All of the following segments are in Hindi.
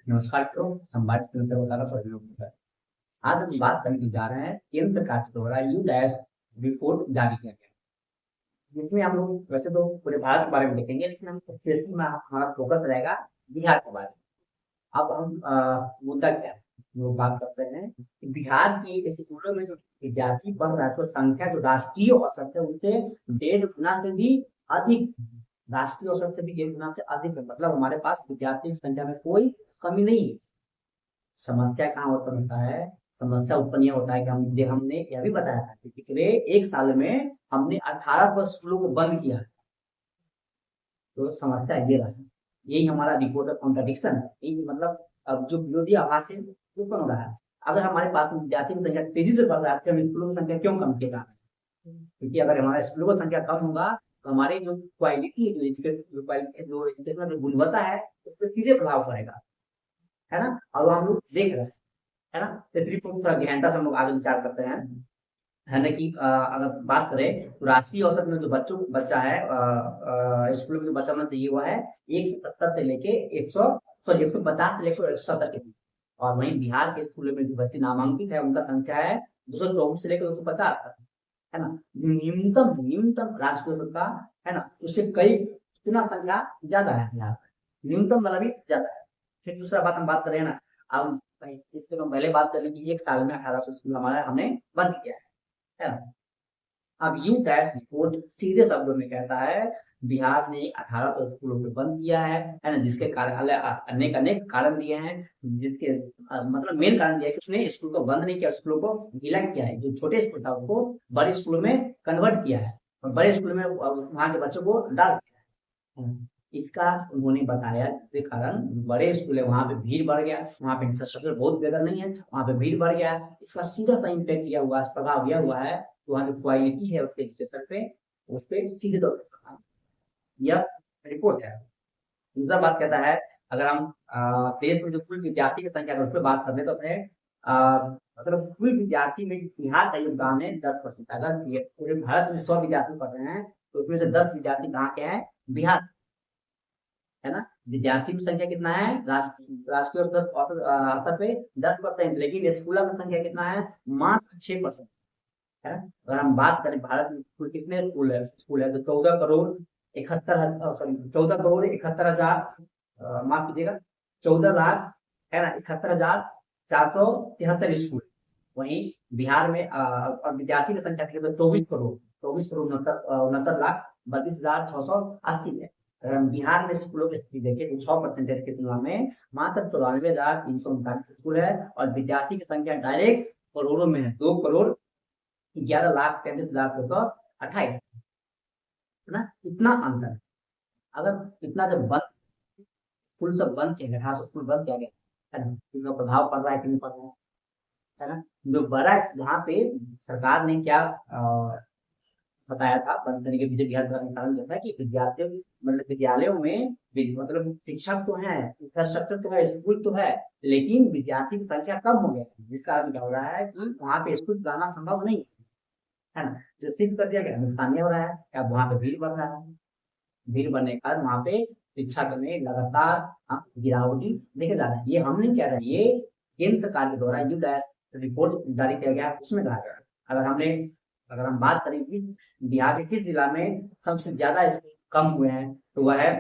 नमस्कार मित्रों, संवाद बताना पड़ रहा है। आज हम बात करने जा रहे हैं केंद्र सरकार के द्वारा यू डैश रिपोर्ट जारी किया गया, जिसमें हम लोग वैसे तो पूरे भारत के बारे में देखेंगे, लेकिन हम स्पेशली में हमारा फोकस रहेगा बिहार के बारे में। अब हम मुद्दा क्या है वो बात करते हैं कि बिहार की स्कूलों में जो विद्यार्थी पढ़ रहा है तो संख्या जो राष्ट्रीय औसत है उससे 1.5 गुना से भी अधिक, राष्ट्रीय औसत से भी 1.5 गुना से अधिक है। मतलब हमारे पास विद्यार्थी की संख्या में कोई कमी नहीं है। समस्या कहाँ उत्पन्न होता है? समस्या उत्पन्न यह होता है कि हमने यह भी बताया था कि पिछले एक साल में हमने 18 स्कूलों को बंद किया। तो समस्या ये रहा, यही हमारा रिपोर्ट ऑफ कॉन्ट्रडिक्शन है। यही मतलब अब जो विरोधी आवाज से उत्पन्न हो रहा है। अगर हमारे पास में विद्यार्थी की संख्या तेजी से बढ़ रहा है तो हम स्कूलों की संख्या क्यों कम किएगा? क्योंकि अगर हमारे स्कूलों की संख्या कम होगा तो हमारी जो क्वालिटी है, जो एजुकेशन जो गुणवत्ता है उस पर सीधे प्रभाव पड़ेगा, है ना। और हम लोग देख रहे हैं, है ना। तो रिपोर्ट थोड़ा गहनता से हम लोग आगे विचार करते हैं, है ना। कि अगर बात करें तो राष्ट्रीय औसत में जो बच्चा है स्कूल में जो बच्चा होना चाहिए वो है 170 से लेके 150 से लेकर 170 के बीच। और वहीं बिहार के स्कूलों में जो बच्चे नामांकित है उनका संख्या है 224 से लेकर 250 तक, है ना। जो न्यूनतम न्यूनतम राष्ट्रीय औसत का, है ना, उससे कई गुना संख्या ज्यादा है यहाँ पे। न्यूनतम वाला भी ज्यादा है। फिर दूसरा बात हम बात करें ना, अब इससे हम पहले बात करें कि एक साल में 1800 स्कूल हमारा हमने बंद किया है ना। अब यू डैश रिपोर्ट सीधे शब्दों में कहता है बिहार ने 1800 स्कूलों को बंद किया है ना, जिसके कारण अनेक अनेक कारण दिए हैं। जिसके मतलब मेन कारण दिया है कि उसने स्कूल को बंद नहीं किया, स्कूलों को ढीला किया है। जो छोटे स्कूल था उसको बड़े स्कूलों में कन्वर्ट किया है और बड़े स्कूल में वहां के बच्चों को डाल दिया है। इसका उन्होंने बताया जिसके कारण बड़े स्कूल है वहां पे भीड़ बढ़ गया, वहां पे इंफ्रास्ट्रक्चर बहुत बेहतर नहीं है, वहां पे भीड़ बढ़ गया। इसका सीधा सा इम्पैक्ट किया हुआ प्रभाव यह हुआ है, वहाँ जो क्वालिटी है उसके एजुकेशन पे, उस पे सीधे तौर पर प्रभाव, यह रिपोर्ट है। दूसरा बात कहता है अगर हम देश में जो कुल विद्यार्थी की संख्या है उस पर बात करें तो अपने मतलब कुल विद्यार्थी में बिहार का योगदान है 10%। अगर पूरे भारत में 100 विद्यार्थी पढ़ रहे हैं तो उसमें से 10 विद्यार्थी कहाँ के हैं? बिहार, है ना। विद्यार्थी की संख्या कितना है राष्ट्रीय स्तर पे 10%, लेकिन स्कूलों की संख्या कितना है? मात्र 6%, है ना। अगर हम बात करें भारत में कुल कितने स्कूल है तो 14 करोड़ 71 हजार, माफ कीजिएगा, 14 लाख, है ना, 71,473 स्कूल। वहीं बिहार में और विद्यार्थी की संख्या देखिए तो 24 करोड़ 29 करोड़ 32,32,680 है। अगर हम बिहार में स्कूलों की स्थिति देखें तो 6% की तुलना में मात्र 94,339 स्कूल है और विद्यार्थी की संख्या डायरेक्ट करोड़ों में है, 2,11,33,228, है ना। इतना अंतर है। अगर इतना जब बंद स्कूल सब बंद किया गया, 1800 स्कूल बंद किया गया, है ना, तो इसका प्रभाव पड़ रहा है कि नहीं पड़ रहा है ना। जो बड़ा जहाँ पे सरकार ने क्या बताया था बंद करने के पीछे बिहार सरकार ने कारण जैसा कि विद्यार्थियों मतलब विद्यालयों में मतलब शिक्षक तो है, इंफ्रास्ट्रक्चर तो है, स्कूल तो है, लेकिन विद्यार्थी की संख्या कम हो गया है, जिस कारण क्या हो रहा है कि वहाँ पे स्कूल जाना संभव नहीं है ना। जो शिफ्ट कर दिया गया नुकसान ये हो रहा है कि अब वहाँ पे भीड़ बढ़ रहा है। भीड़ बढ़ने के कारण वहाँ पे शिक्षा में लगातार गिरावटी देखे जा रहा है। ये हम नहीं कह रहे, ये केंद्र सरकार के द्वारा यू डैश रिपोर्ट जारी किया गया उसमें कहा गया है। अगर हम बात करें कि बिहार के किस जिला में सबसे ज्यादा स्कूल कम हुए हैं तो वह है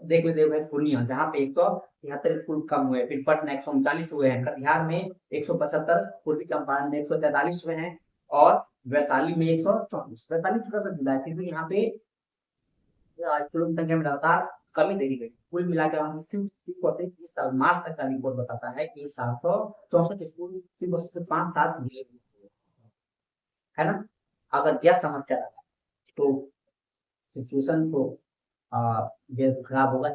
देख लीजिए है पूर्णिया, जहाँ पे 173 स्कूल कम हुए। फिर पटना 139 हुए हैं, कटिहार में 175, पूर्वी चंपारण में 143 हुए हैं और वैशाली में 124। वैशाली छोटा सा जिला है फिर भी यहाँ पे स्कूलों की संख्या में लगातार कमी देखी गई। कुल मिलाकर हम सिर्फ इस साल मार्च तक का रिपोर्ट बताता है कि 764 स्कूल सिर्फ 5-7 जिले में, है ना। अगर यह समस्या रहा तो सिचुएशन तो ये खराब होगा,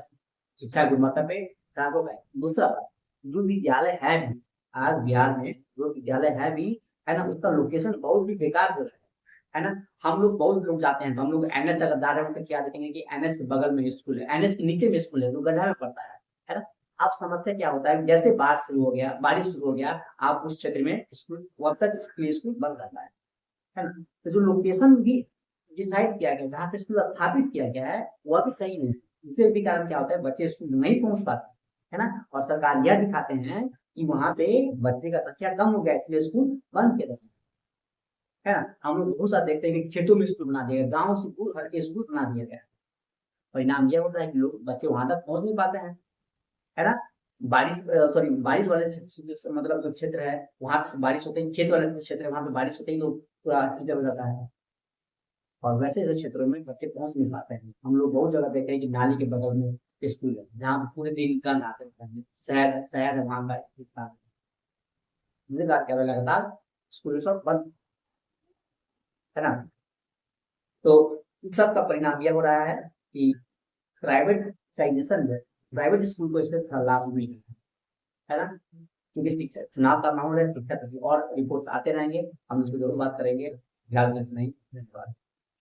शिक्षा गुणवत्ता पे खराब होगा। दूसरा बात, जो विद्यालय है भी आज बिहार में, जो विद्यालय है भी, है ना, उसका लोकेशन बहुत ही बेकार हो रहा है ना। हम लोग बहुत लोग जाते हैं तो हम लोग एनएस अगर जा रहे हैं तो क्या देखेंगे कि एनएस के बगल में स्कूल है, एनएस के नीचे में स्कूल है, तो गड्ढा में पड़ता है ना। अब समस्या क्या होता है, जैसे बारिश शुरू हो गया, आप उस क्षेत्र में स्कूल वब तक स्कूल बंद रहता है ना। तो जो लोकेशन भी डिसाइड किया गया जहाँ पे स्कूल स्थापित किया गया है वह भी सही नहीं है। इससे भी कारण क्या होता है, बच्चे स्कूल नहीं पहुंच पाते, है ना। और सरकार यह दिखाते हैं कि वहां पे बच्चे का संख्या कम हो गया इसलिए स्कूल बंद किया जाता है ना। हम लोग बहुत सारे देखते हैं कि खेतों में स्कूल बना दिया गया, गाँव से दूर हट के स्कूल बना दिया गया। परिणाम यह होता है कि लोग बच्चे वहां तक पहुंच नहीं पाते हैं, है ना। बारिश सॉरी बारिश वाले मतलब जो क्षेत्र है वहां पे बारिश होते ही, खेत वाले जो क्षेत्र है वहां पे बारिश होते ही लोग पूरा कीचड़ हो जाता है। और वैसे ऐसे क्षेत्रों में बच्चे पहुंच नहीं पाते हैं। हम लोग बहुत जगह देखे हैं कि नाली के बगल में स्कूल है जहाँ पे पूरे दिन गंद आते हैं, शहर शहर है वहां का स्थिति, जिसके कारण क्या हो रहा है, लगातार स्कूल सब बंद, है ना। तो इस सब का परिणाम यह हो रहा है कि प्राइवेटाइजेशन में प्राइवेट स्कूल को इससे लाभ नहीं है ना। क्योंकि शिक्षा चुनाव का माहौल है, शिक्षा और रिपोर्ट्स आते रहेंगे, हम इसको जरूर बात करेंगे। ध्यान रखना, धन्यवाद।